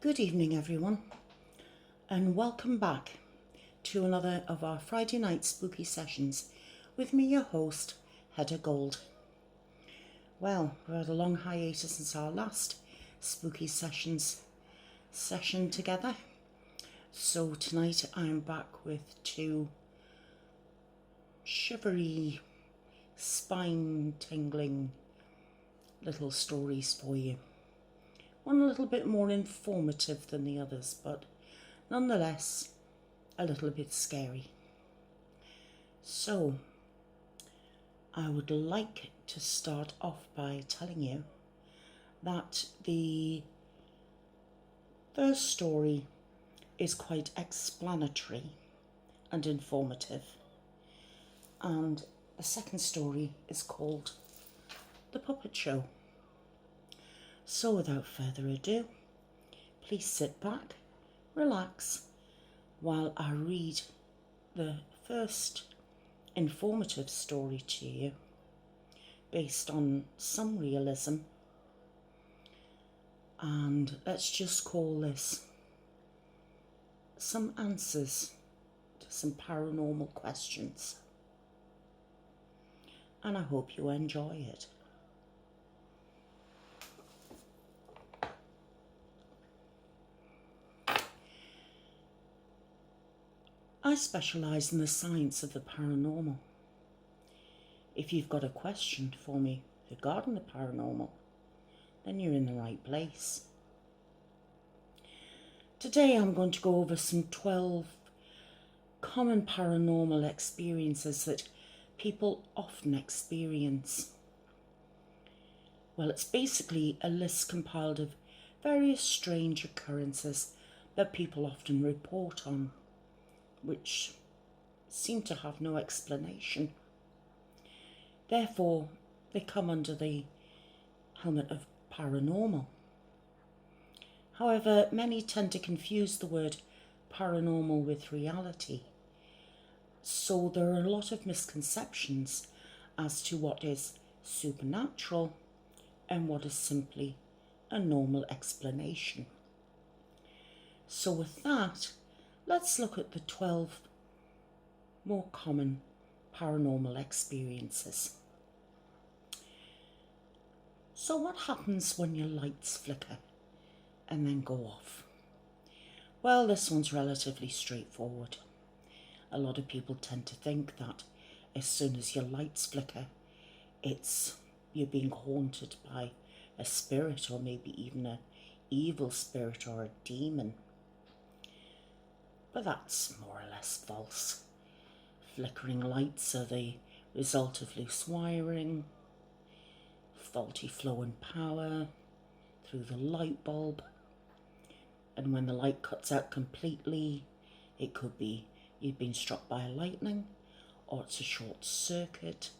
Good evening, everyone, and welcome back to another of our Friday night spooky sessions with me, your host, Hedda Gold. Well, we had a long hiatus since our last spooky session together, so tonight I'm back with two shivery, spine-tingling little stories for you. One a little bit more informative than the others, but nonetheless a little bit scary. So, I would like to start off by telling you that the first story is quite explanatory and informative, and the second story is called The Puppet Show. So without further ado, please sit back, relax, while I read the first informative story to you, based on some realism, and let's just call this some answers to some paranormal questions. And I hope you enjoy it. I specialise in the science of the paranormal. If you've got a question for me regarding the paranormal, then you're in the right place. Today I'm going to go over some 12 common paranormal experiences that people often experience. Well, it's basically a list compiled of various strange occurrences that people often report on, which seem to have no explanation. Therefore, they come under the helmet of paranormal. However, many tend to confuse the word paranormal with reality. So there are a lot of misconceptions as to what is supernatural and what is simply a normal explanation. So with that, let's look at the 12 more common paranormal experiences. So what happens when your lights flicker and then go off? Well, this one's relatively straightforward. A lot of people tend to think that as soon as your lights flicker, you're being haunted by a spirit, or maybe even an evil spirit or a demon. But that's more or less false. Flickering lights are the result of loose wiring, faulty flow and power through the light bulb, and when the light cuts out completely, it could be you've been struck by lightning, or it's a short circuit,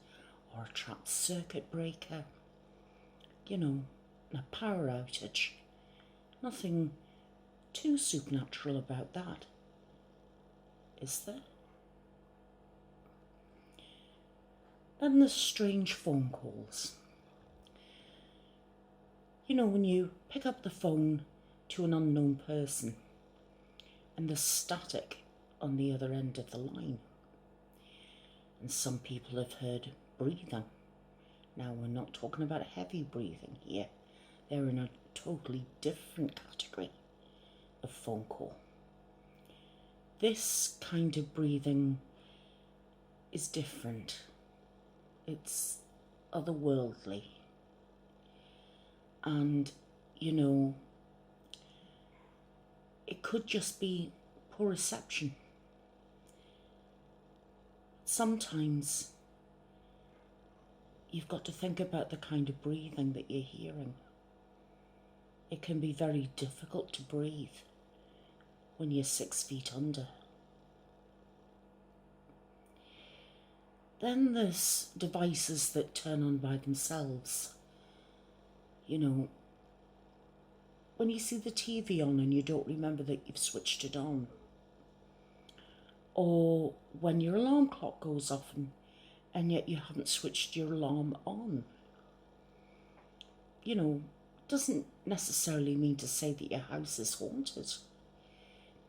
or a trapped circuit breaker, a power outage. Nothing too supernatural about that, is there? Then there's strange phone calls. When you pick up the phone to an unknown person and there's static on the other end of the line. And some people have heard breathing. Now, we're not talking about heavy breathing here. They're in a totally different category of phone call. This kind of breathing is different. It's otherworldly. And, it could just be poor reception. Sometimes you've got to think about the kind of breathing that you're hearing. It can be very difficult to breathe when you're 6 feet under. Then there's devices that turn on by themselves. When you see the TV on and you don't remember that you've switched it on. Or when your alarm clock goes off and yet you haven't switched your alarm on. doesn't necessarily mean to say that your house is haunted.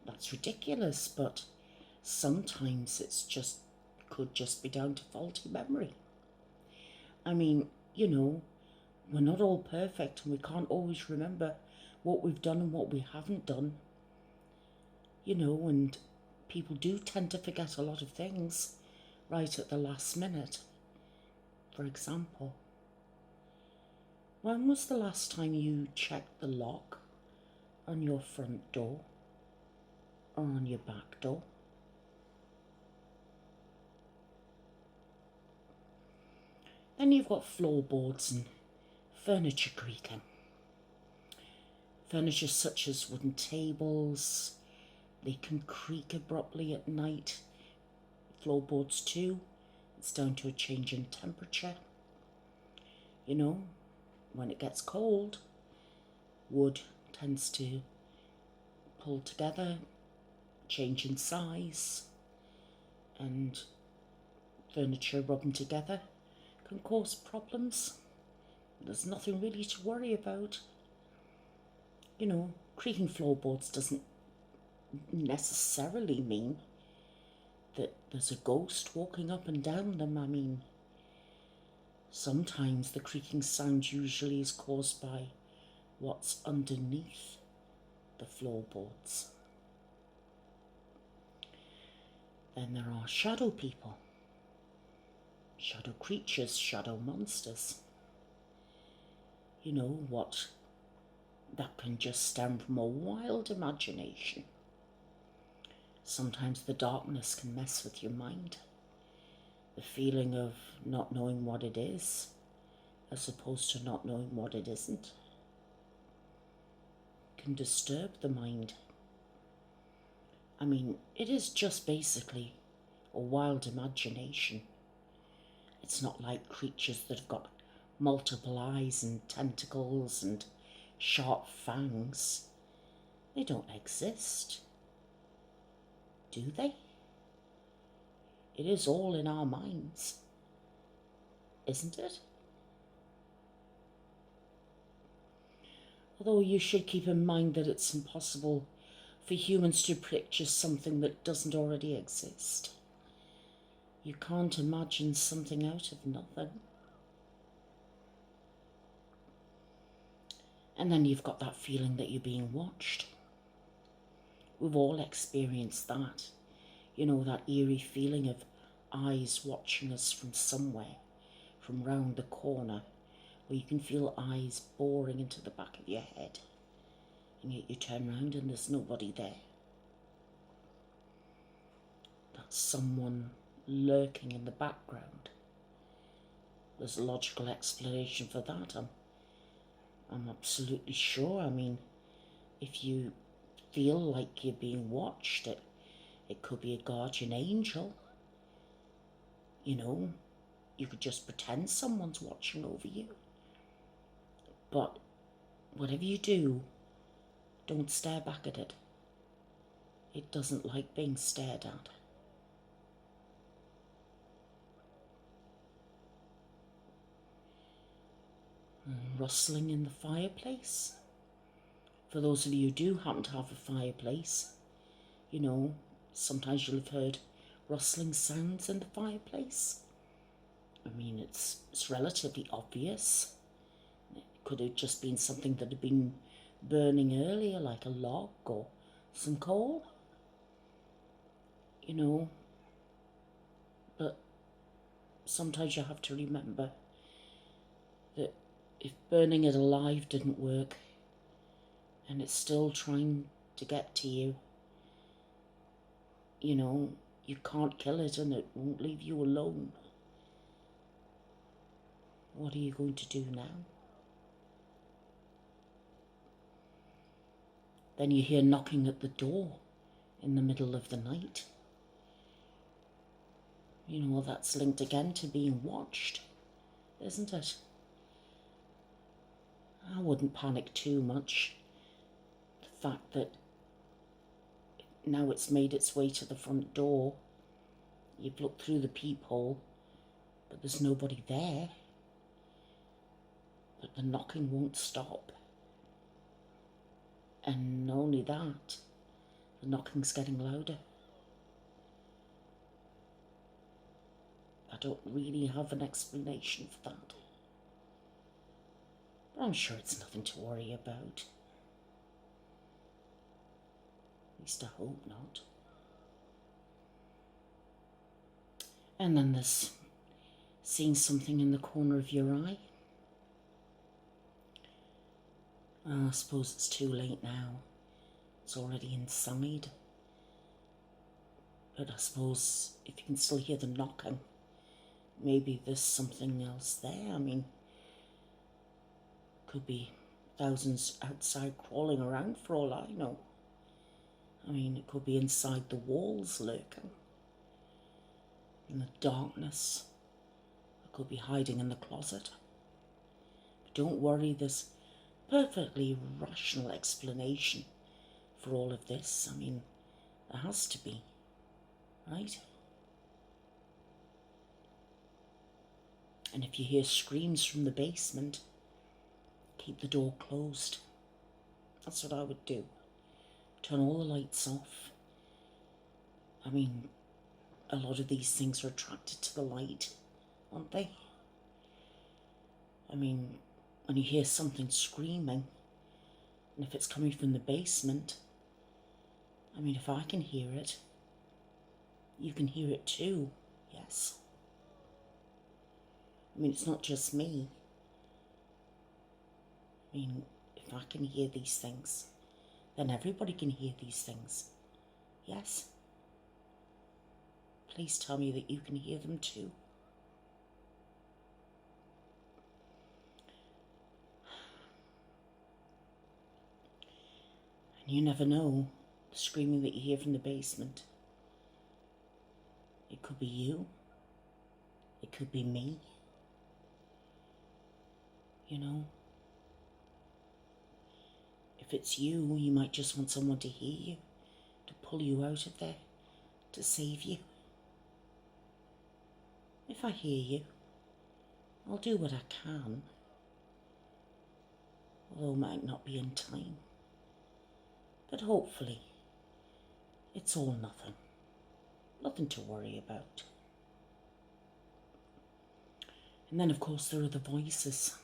That's ridiculous, but sometimes could just be down to faulty memory. I mean, we're not all perfect and we can't always remember what we've done and what we haven't done. And people do tend to forget a lot of things right at the last minute. For example, when was the last time you checked the lock on your front door or on your back door? Then you've got floorboards and furniture creaking. Furniture such as wooden tables, they can creak abruptly at night. Floorboards too, it's down to a change in temperature. When it gets cold, wood tends to pull together, change in size, and furniture rubbing together can cause problems. There's nothing really to worry about. Creaking floorboards doesn't necessarily mean that there's a ghost walking up and down them. I mean, sometimes the creaking sound usually is caused by what's underneath the floorboards. Then there are shadow people, shadow creatures, shadow monsters. What that can just stem from a wild imagination. Sometimes the darkness can mess with your mind. The feeling of not knowing what it is, as opposed to not knowing what it isn't, can disturb the mind. I mean, it is just basically a wild imagination. It's not like creatures that have got multiple eyes and tentacles and sharp fangs. They don't exist, do they? It is all in our minds, isn't it? Although you should keep in mind that it's impossible for humans to picture something that doesn't already exist. You can't imagine something out of nothing. And then you've got that feeling that you're being watched. We've all experienced that. That eerie feeling of eyes watching us from somewhere, from round the corner, where you can feel eyes boring into the back of your head. And yet you turn around and there's nobody there. That's someone lurking in the background. There's a logical explanation for that. I'm absolutely sure. I mean, if you feel like you're being watched, it could be a guardian angel. You could just pretend someone's watching over you. But whatever you do, don't stare back at it. It doesn't like being stared at. Rustling in the fireplace. For those of you who do happen to have a fireplace, sometimes you'll have heard rustling sounds in the fireplace. I mean, it's relatively obvious. It could have just been something that had been burning earlier, like a log or some coal. But sometimes you have to remember that if burning it alive didn't work, and it's still trying to get to you, you can't kill it and it won't leave you alone. What are you going to do now? Then you hear knocking at the door in the middle of the night. That's linked again to being watched, isn't it? I wouldn't panic too much. The fact that now it's made its way to the front door, you've looked through the peephole, but there's nobody there. But the knocking won't stop. And not only that, the knocking's getting louder. I don't really have an explanation for that. But I'm sure it's nothing to worry about. At least I hope not. And then there's seeing something in the corner of your eye. Oh, I suppose it's too late now. It's already inside. But I suppose if you can still hear the knocking, maybe there's something else there. I mean, could be thousands outside crawling around for all I know. I mean, it could be inside the walls lurking. In the darkness. It could be hiding in the closet. But don't worry, there's perfectly rational explanation for all of this. I mean, there has to be, right? And if you hear screams from the basement, keep the door closed. That's what I would do. Turn all the lights off. I mean, a lot of these things are attracted to the light, aren't they? I mean, when you hear something screaming, and if it's coming from the basement, I mean, if I can hear it, you can hear it too, yes? I mean, it's not just me. I mean, if I can hear these things, then everybody can hear these things, yes? Please tell me that you can hear them too. And you never know, the screaming that you hear from the basement. It could be you. It could be me. You know? If it's you, you might just want someone to hear you, to pull you out of there, to save you. If I hear you, I'll do what I can. Although it might not be in time. But hopefully, it's all nothing. Nothing to worry about. And then, of course, there are the voices.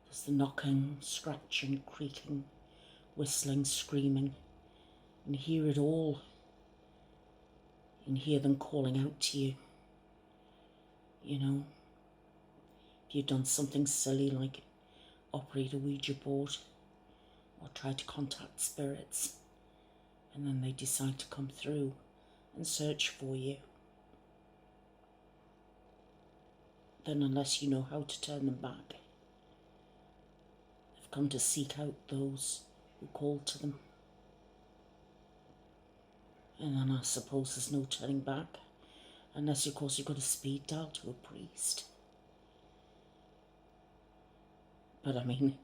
There's the knocking, scratching, creaking, whistling, screaming. You can hear it all. You can hear them calling out to you. You know, if you've done something silly like operate a Ouija board or try to contact spirits, and then they decide to come through and search for you, then unless you know how to turn them back, they've come to seek out those who called to them. And then I suppose there's no turning back, unless of course you've got a speed dial to a priest. But I mean,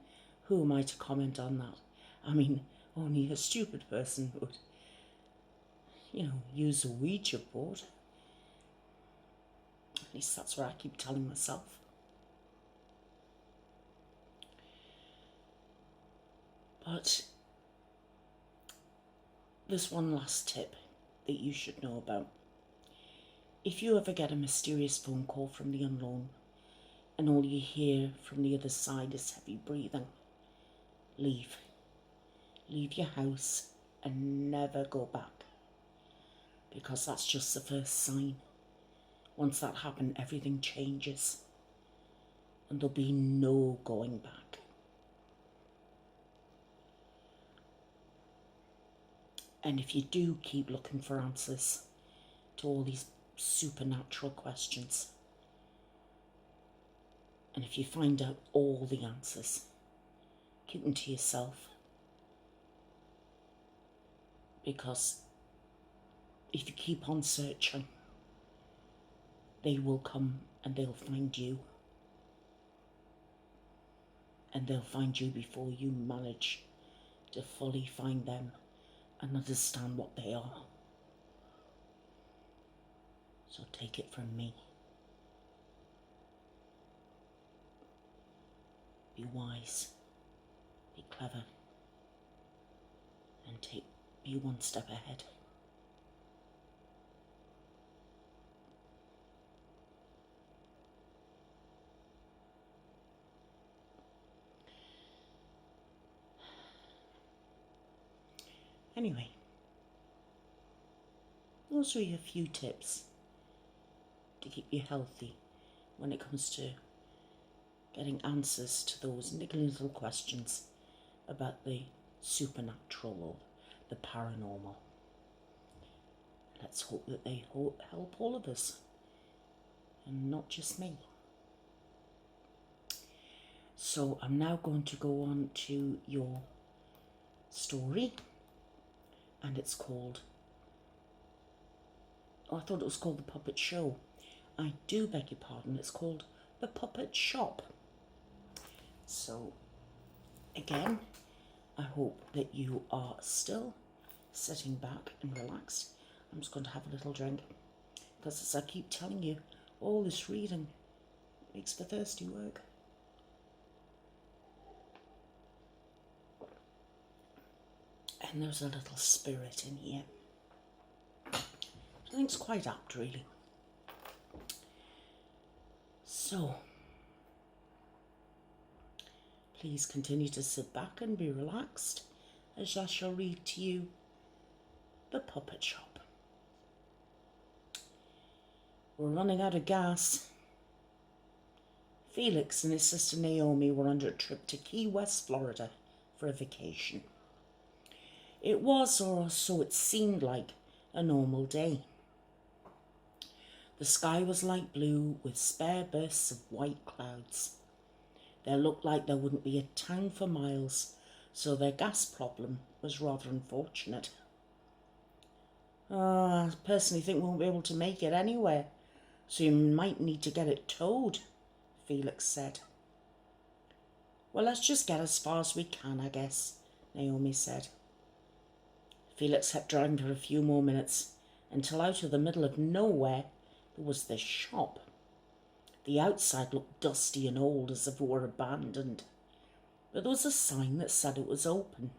who am I to comment on that? I mean, only a stupid person would, you know, use a Ouija board. At least that's what I keep telling myself. But there's one last tip that you should know about. If you ever get a mysterious phone call from the unknown and all you hear from the other side is heavy breathing, leave. Leave your house and never go back, because that's just the first sign. Once that happens, everything changes and there'll be no going back. And if you do keep looking for answers to all these supernatural questions, and if you find out all the answers, keep them to yourself. Because if you keep on searching, they will come and they'll find you. And they'll find you before you manage to fully find them and understand what they are. So take it from me. Be wise. Be clever. be one step ahead. Anyway, those are a few tips to keep you healthy when it comes to getting answers to those niggly little questions about the supernatural or the paranormal. Let's hope that they help all of us and not just me. So I'm now going to go on to your story, and it's called, I thought it was called The Puppet Show. I do beg your pardon, it's called The Puppet Shop. So again, I hope that you are still sitting back and relaxed. I'm just going to have a little drink, because as I keep telling you, all this reading makes for thirsty work. And there's a little spirit in here. I think it's quite apt, really. So, please continue to sit back and be relaxed as I shall read to you The Puppet Shop. We're running out of gas. Felix and his sister Naomi were on a trip to Key West, Florida for a vacation. It was, or so it seemed like, a normal day. The sky was light blue with spare bursts of white clouds. There looked like there wouldn't be a town for miles, so their gas problem was rather unfortunate. I personally think we won't be able to make it anywhere, so you might need to get it towed, Felix said. Well, let's just get as far as we can, I guess, Naomi said. Felix kept driving for a few more minutes, until out of the middle of nowhere there was this shop. The outside looked dusty and old, as if it were abandoned, but there was a sign that said it was open.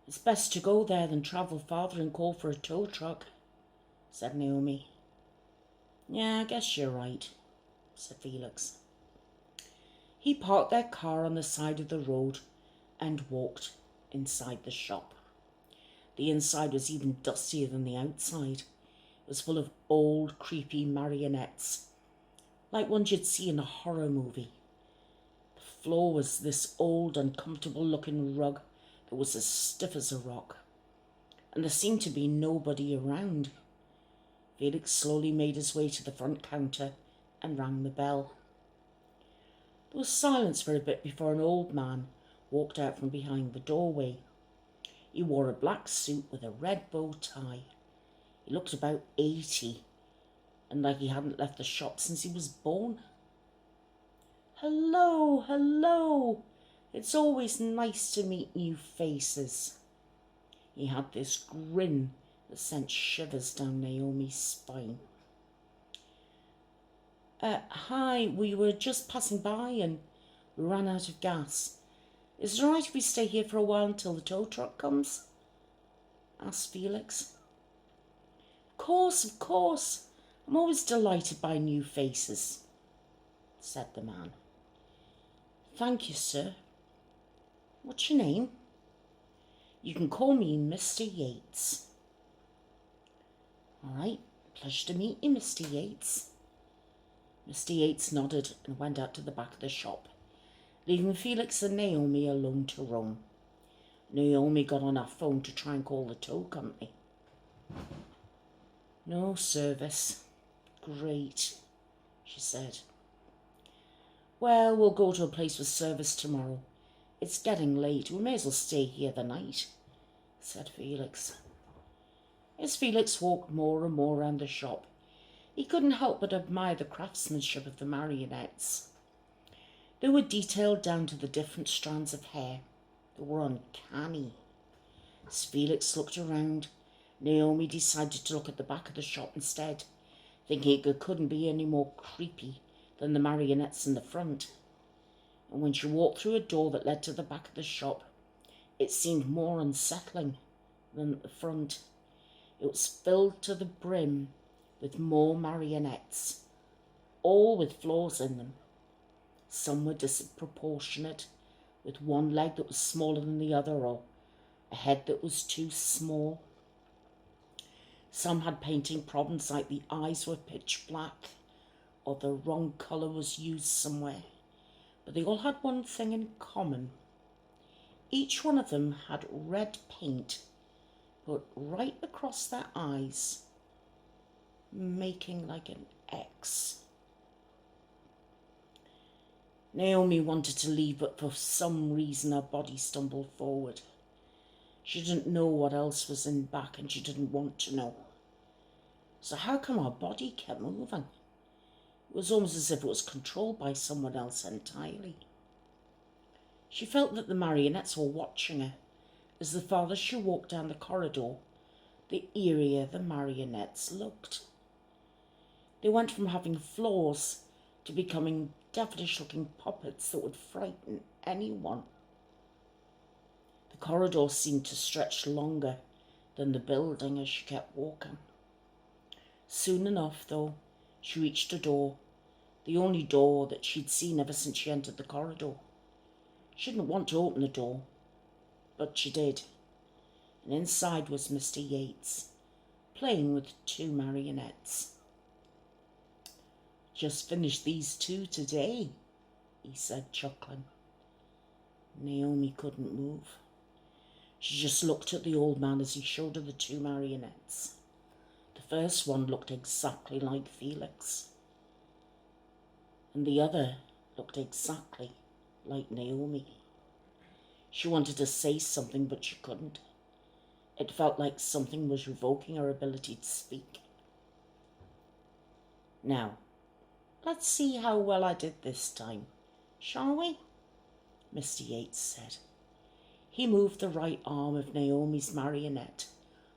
It's best to go there than travel farther and call for a tow truck, said Naomi. Yeah, I guess you're right, said Felix. He parked their car on the side of the road and walked inside the shop. The inside was even dustier than the outside. It was full of old, creepy marionettes, like ones you'd see in a horror movie. The floor was this old, uncomfortable-looking rug that was as stiff as a rock, and there seemed to be nobody around. Felix slowly made his way to the front counter and rang the bell. There was silence for a bit before an old man walked out from behind the doorway. He wore a black suit with a red bow tie. He looked about 80, and like he hadn't left the shop since he was born. Hello, hello. It's always nice to meet new faces. He had this grin that sent shivers down Naomi's spine. Hi, we were just passing by and we ran out of gas. Is it all right if we stay here for a while until the tow truck comes? Asked Felix. Of course. I'm always delighted by new faces, said the man. Thank you, sir. What's your name? You can call me Mr. Yates. All right, pleasure to meet you, Mr. Yates. Mr. Yates nodded and went out to the back of the shop, leaving Felix and Naomi alone to roam. Naomi got on her phone to try and call the tow company. No service. Great, she said. Well, we'll go to a place with service tomorrow. It's getting late. We may as well stay here the night, said Felix. As Felix walked more and more around the shop, he couldn't help but admire the craftsmanship of the marionettes. They were detailed down to the different strands of hair. They were uncanny. As Felix looked around, Naomi decided to look at the back of the shop instead, thinking it couldn't be any more creepy than the marionettes in the front. And when she walked through a door that led to the back of the shop, It seemed more unsettling than at the front. It was filled to the brim with more marionettes, all with flaws in them. Some were disproportionate, with one leg that was smaller than the other, or a head that was too small. Some had painting problems, like the eyes were pitch black, or the wrong colour was used somewhere. But they all had one thing in common. Each one of them had red paint put right across their eyes, making like an X. Naomi wanted to leave, but for some reason her body stumbled forward. She didn't know what else was in back, and she didn't want to know. So how come her body kept moving? It was almost as if it was controlled by someone else entirely. She felt that the marionettes were watching her. As the farther she walked down the corridor, the eerier the marionettes looked. They went from having flaws to becoming devilish-looking puppets that would frighten anyone. The corridor seemed to stretch longer than the building as she kept walking. Soon enough, though, she reached a door, the only door that she'd seen ever since she entered the corridor. She didn't want to open the door, but she did. And inside was Mr. Yates, playing with 2 marionettes. "Just finished these 2 today," he said, chuckling. Naomi couldn't move. She just looked at the old man as he showed her the 2 marionettes. The first one looked exactly like Felix, and the other looked exactly like Naomi. She wanted to say something, but she couldn't. It felt like something was revoking her ability to speak. "Now, let's see how well I did this time, shall we?" Mr. Yates said. He moved the right arm of Naomi's marionette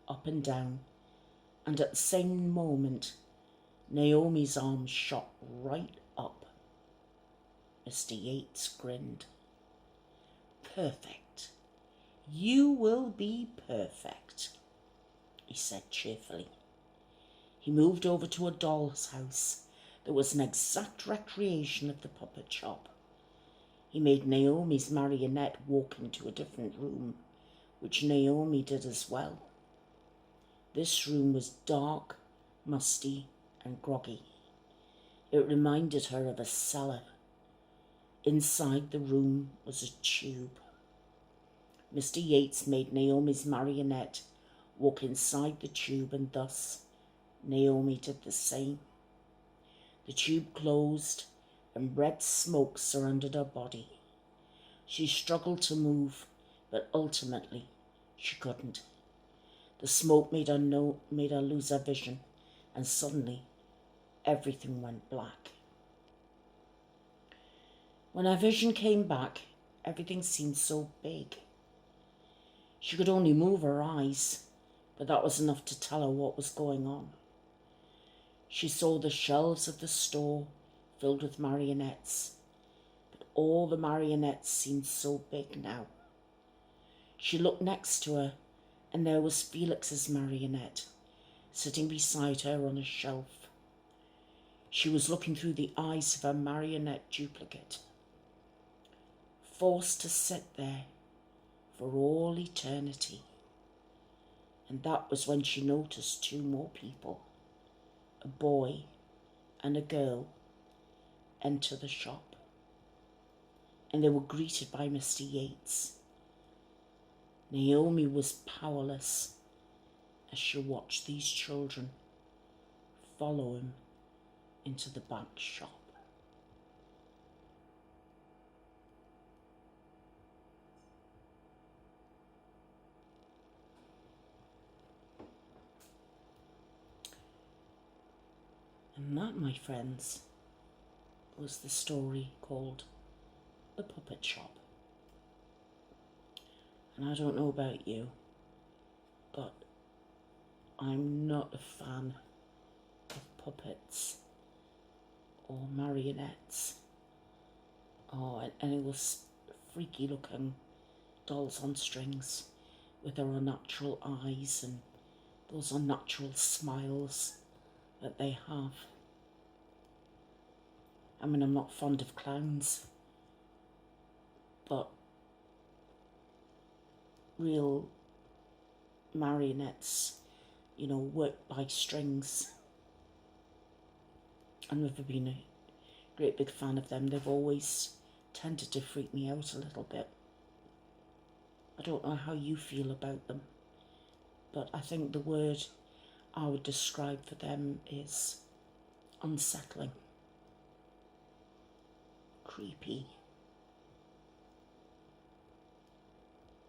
up and down, and at the same moment, Naomi's arm shot right up. Mr. Yates grinned. "Perfect. You will be perfect," he said cheerfully. He moved over to a doll's house that was an exact recreation of the puppet shop. He made Naomi's marionette walk into a different room, which Naomi did as well. This room was dark, musty, and groggy. It reminded her of a cellar. Inside the room was a tube. Mr. Yates made Naomi's marionette walk inside the tube, and thus Naomi did the same. The tube closed, and red smoke surrounded her body. She struggled to move, but ultimately she couldn't. The smoke made her lose her vision, and suddenly everything went black. When her vision came back, everything seemed so big. She could only move her eyes, but that was enough to tell her what was going on. She saw the shelves of the store filled with marionettes, but all the marionettes seemed so big now. She looked next to her, and there was Felix's marionette, sitting beside her on a shelf. She was looking through the eyes of her marionette duplicate, forced to sit there for all eternity. And that was when she noticed 2 more people, a boy and a girl, enter the shop. And they were greeted by Mr. Yates. Naomi was powerless as she watched these children follow him into the back shop. And that, my friends, was the story called The Puppet Shop. And I don't know about you, but I'm not a fan of puppets or marionettes or any of those freaky looking dolls on strings with their unnatural eyes and those unnatural smiles that they have. I mean, I'm not fond of clowns, but real marionettes, you know, worked by strings. I've never been a great big fan of them. They've always tended to freak me out a little bit. I don't know how you feel about them, but I think the word I would describe for them is unsettling, creepy,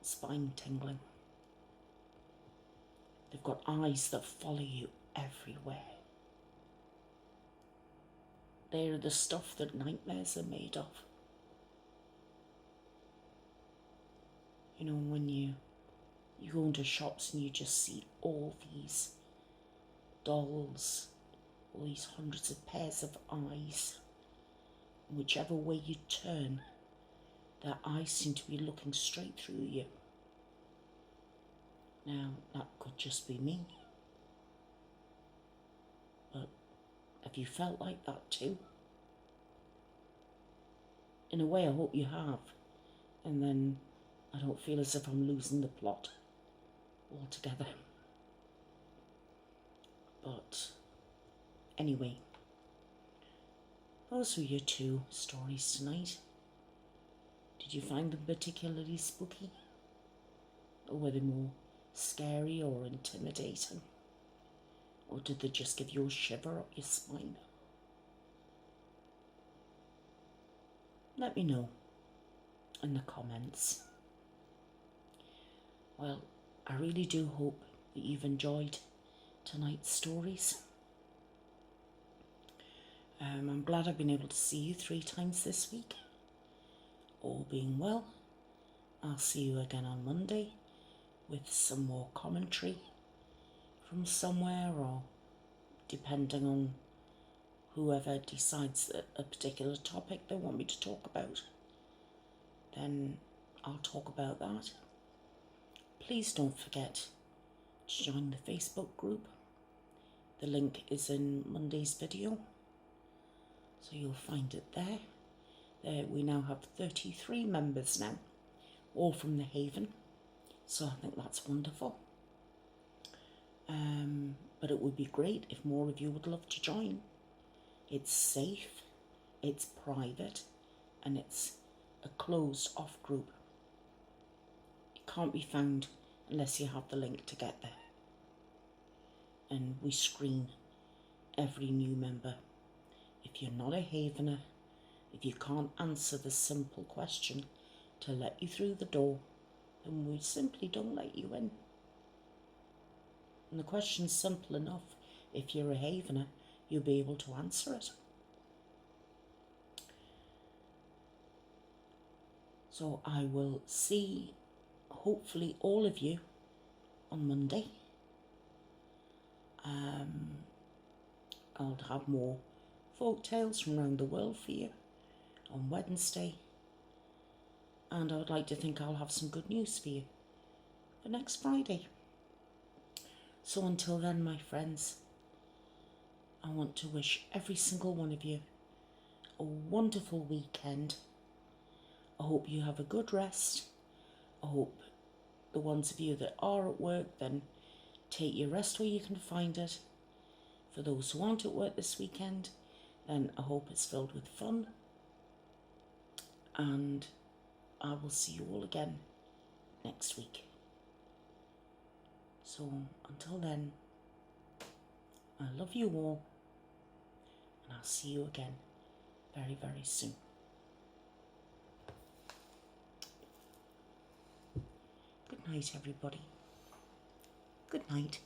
spine tingling. They've got eyes that follow you everywhere. They're the stuff that nightmares are made of. You know, when you go into shops and you just see all these dolls, all these hundreds of pairs of eyes. Whichever way you turn, their eyes seem to be looking straight through you. Now, that could just be me. But have you felt like that too? In a way, I hope you have. And then I don't feel as if I'm losing the plot altogether. But anyway, those were your 2 stories tonight. Did you find them particularly spooky? Or were they more scary or intimidating? Or did they just give you a shiver up your spine? Let me know in the comments. Well, I really do hope that you've enjoyed tonight's stories. I'm glad I've been able to see you 3 times this week. All being well, I'll see you again on Monday with some more commentary from somewhere, or depending on whoever decides that a particular topic they want me to talk about, then I'll talk about that. Please don't forget to join the Facebook group. The link is in Monday's video, so you'll find it there. We now have 33 members now, all from the Haven, so I think that's wonderful. But it would be great if more of you would love to join. It's safe, it's private, and it's a closed off group. It can't be found unless you have the link to get there. And we screen every new member. If you're not a Havener, if you can't answer the simple question to let you through the door, then we simply don't let you in. And the question's simple enough. If you're a Havener, you'll be able to answer it. So I will see, hopefully, all of you on Monday. I'll have more folk tales from around the world for you on Wednesday. And I would like to think I'll have some good news for you for next Friday. So until then, my friends, I want to wish every single one of you a wonderful weekend. I hope you have a good rest. I hope the ones of you that are at work, then take your rest where you can find it. For those who aren't at work this weekend, then I hope it's filled with fun. And I will see you all again next week. So until then, I love you all, and I'll see you again very, very soon. Good night, everybody. Good night.